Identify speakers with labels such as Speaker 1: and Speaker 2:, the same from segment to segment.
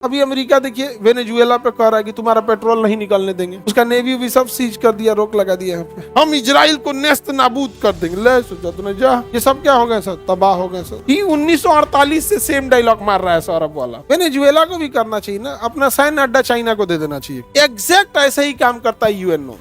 Speaker 1: अभी अमेरिका देखिए वेनेजुएला पे कह रहा है कि तुम्हारा पेट्रोल नहीं निकलने देंगे, उसका नेवी भी सब सीज कर दिया, रोक लगा दिया यहाँ पे। हम इजराइल को नेस्त नाबूद कर देंगे। ले सोचा तूने जा, ये सब क्या हो गया सर, तबाह हो गए सर। ये 1948 से सेम डायलॉग मार रहा है सौरभ वाला। वेनेजुएला को भी करना चाहिए ना, अपना सैन्य अड्डा चाइना को दे देना चाहिए। एग्जैक्ट ऐसे ही काम करता है यूएनओ।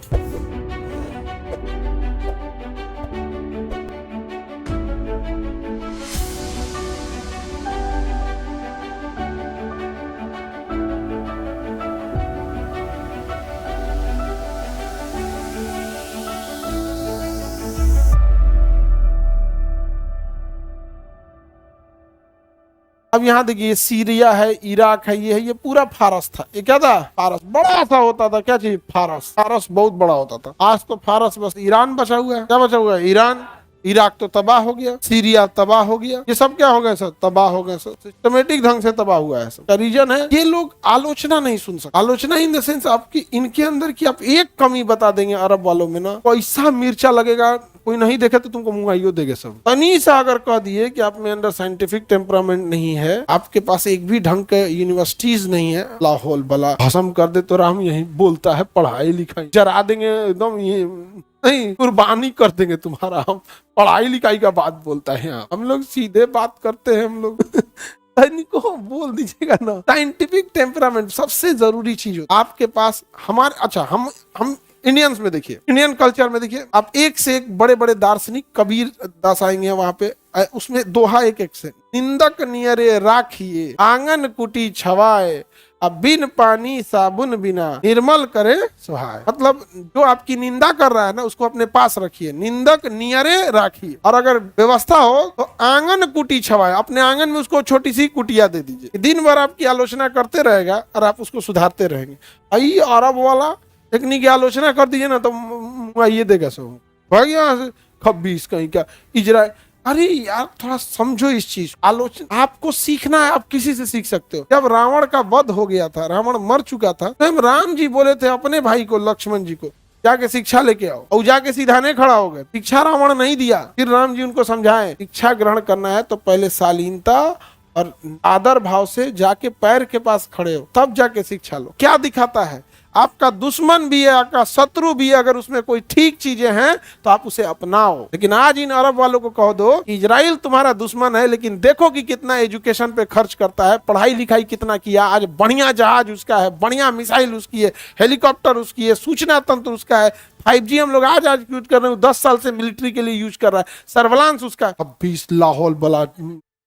Speaker 1: अब यहाँ देखिए, सीरिया है, इराक है, ये पूरा फारस था। ये क्या था? फारस बड़ा सा होता था। क्या चीज? फारस। फारस बहुत बड़ा होता था। आज तो फारस बस ईरान बचा हुआ है। क्या बचा हुआ है? ईरान। इराक तो तबाह हो गया, सीरिया तबाह हो गया, ये सब क्या हो गए सर? तबाह हो गए सर। सिस्टमेटिक ढंग से तबाह हुआ है सर। क्या रीजन है? ये लोग आलोचना नहीं सुन सकते। आलोचना इन द सेंस आपकी इनके अंदर की आप एक कमी बता देंगे अरब वालों में ना, पैसा मिर्चा लगेगा, कोई नहीं देखे तो तुमको मुंगाइयो देंगे सब। तनी सा अगर कह दिए कि आप में अंदर साइंटिफिक टेम्परामेंट नहीं है, आपके पास एक भी ढंग के यूनिवर्सिटीज नहीं है, लाहौल भला भस्म कर दे तो राम यही बोलता है, पढ़ाई लिखाई जरा देंगे एकदम, ये नहीं कुर्बानी कर देंगे तुम्हारा। हम पढ़ाई लिखाई का बात बोलता है यहाँ, हम लोग सीधे बात करते हैं। हम लोग को बोल दीजिएगा ना, साइंटिफिक टेम्परामेंट सबसे जरूरी चीज हो आपके पास। हमारे अच्छा हम इंडियंस में देखिए, इंडियन कल्चर में देखिए, आप एक से एक बड़े बड़े दार्शनिक, कबीर दास आएंगे वहां पे, उसमें दोहा एक एक से, निंदक नियरे राखिए आंगन कुटी छवाए, अब बिन पानी साबुन बिना निर्मल करे सुहाए। मतलब जो आपकी निंदा कर रहा है ना, उसको अपने पास रखिए, निंदक नियरे राखिए, और अगर व्यवस्था हो तो आंगन कुटी छवाए, अपने आंगन में उसको छोटी सी कुटिया दे दीजिए। दिन भर आपकी आलोचना करते रहेगा और आप उसको सुधारते रहेंगे। आई अरब वाला टेक्निक की आलोचना कर दीजिए ना तो ये देगा सब भाई, यहाँ से खब्बीस कहीं का इजराइल। अरे यार थोड़ा समझो इस चीज। आलोचना आपको सीखना है, आप किसी से सीख सकते हो। जब रावण का वध हो गया था, रावण मर चुका था, तो हम राम जी बोले थे अपने भाई को, लक्ष्मण जी को, जाके शिक्षा लेके आओ, और जाके सीधा नहीं खड़ा हो गए। शिक्षा रावण नहीं दिया, फिर राम जी उनको समझाए, शिक्षा ग्रहण करना है तो पहले शालीनता और आदर भाव से जाके पैर के पास खड़े हो, तब जाके शिक्षा लो। क्या दिखाता है? आपका दुश्मन भी है, आपका शत्रु भी है, अगर उसमें कोई ठीक चीजें हैं तो आप उसे अपनाओ। लेकिन आज इन अरब वालों को कह दो कि इजराइल तुम्हारा दुश्मन है, लेकिन देखो कि कितना एजुकेशन पे खर्च करता है, पढ़ाई लिखाई कितना किया, आज बढ़िया जहाज उसका है, बढ़िया मिसाइल उसकी है, हेलीकॉप्टर उसकी है, सूचना तंत्र उसका है, 5G हम लोग आज यूज कर रहे हैं, 10 साल से मिलिट्री के लिए यूज कर रहा है, सर्विलांस उसका। अब 20 लाहौल बला,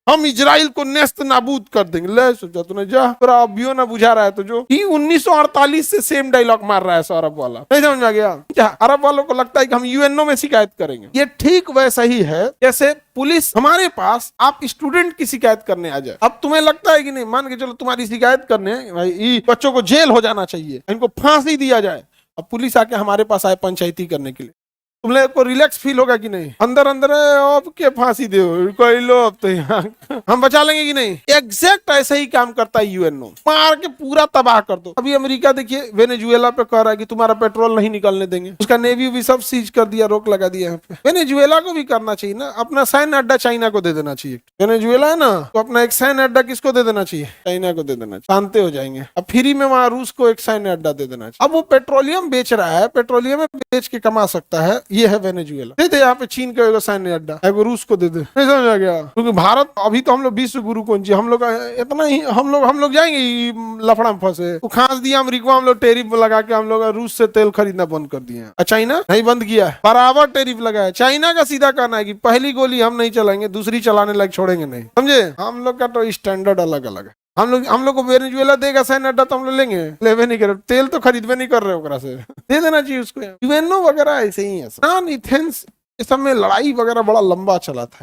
Speaker 1: हम इजराइल को नेस्त नाबूद कर देंगे। ले सोचा तूने जा, पूरा अभियो ना बुझा रहा है तो जो 1948 से सेम डायलॉग मार रहा है सौरभ वाला। नहीं समझ में आ गया? अरब वालों को लगता है कि हम यूएनओ में शिकायत करेंगे। ये ठीक वैसा ही है जैसे पुलिस हमारे पास आप स्टूडेंट की शिकायत करने आ जाए। अब तुम्हें लगता है कि नहीं, मान के चलो तुम्हारी शिकायत करने भाई बच्चों को जेल हो जाना चाहिए, इनको फांसी दिया जाए। अब पुलिस आके हमारे पास आए पंचायती करने के लिए, तुम लोग को रिलैक्स फील होगा कि नहीं? अंदर अंदर अब के फांसी दो कोई लो, अब तो यहाँ हम बचा लेंगे कि नहीं? एग्जैक्ट ऐसे ही काम करता है यूएनओ, मार के पूरा तबाह कर दो। अभी अमेरिका देखिए वेनेजुएला पे कह रहा है कि तुम्हारा पेट्रोल नहीं निकलने देंगे, उसका नेवी भी सब सीज कर दिया, रोक लगा दिया यहाँ पे। वेनेजुएला को भी करना चाहिए ना, अपना सैन्य अड्डा चाइना को दे देना चाहिए। वेनेजुएला है ना, तो अपना एक सैन्य अड्डा किसको दे देना चाहिए? चाइना को दे देना चाहिए, शांति हो जाएंगे। अब फ्री में वहां रूस को एक सैन्य अड्डा दे देना चाहिए। अब वो पेट्रोलियम बेच रहा है, पेट्रोलियम में बेच के कमा सकता है, ये है वेनेजुएला। दे दे यहाँ पे चीन का सैन्य अड्डा, एगो रूस को दे दे। नहीं समझ आ गया? क्योंकि भारत अभी तो हम लोग विश्व गुरु कौन जी, हम लोग इतना ही हम लोग जाएंगे लफड़ा में फंसे। वो खास दिया अमेरिका, हम लोग टेरिफ लगा के हम लोग रूस से तेल खरीदना बंद कर दिए हैं। चाइना नहीं बंद किया है, बराबर टेरिफ लगाया। चाइना का सीधा कहना है कि पहली गोली हम नहीं चलाएंगे, दूसरी चलाने लायक छोड़ेंगे नहीं। समझे? हम लोग का तो स्टैंडर्ड अलग अलग है। हम लोग को वेनेजुएला देगा सैन्य अड्डा तो हम लोग लेंगे, लेवे नहीं कर, तेल तो खरीदवे नहीं कर रहे ओकरा से, दे देना चाहिए उसको। यूएनओ वगैरह ऐसे ही है। इथेंस इस सब में लड़ाई वगैरह बड़ा लंबा चला था।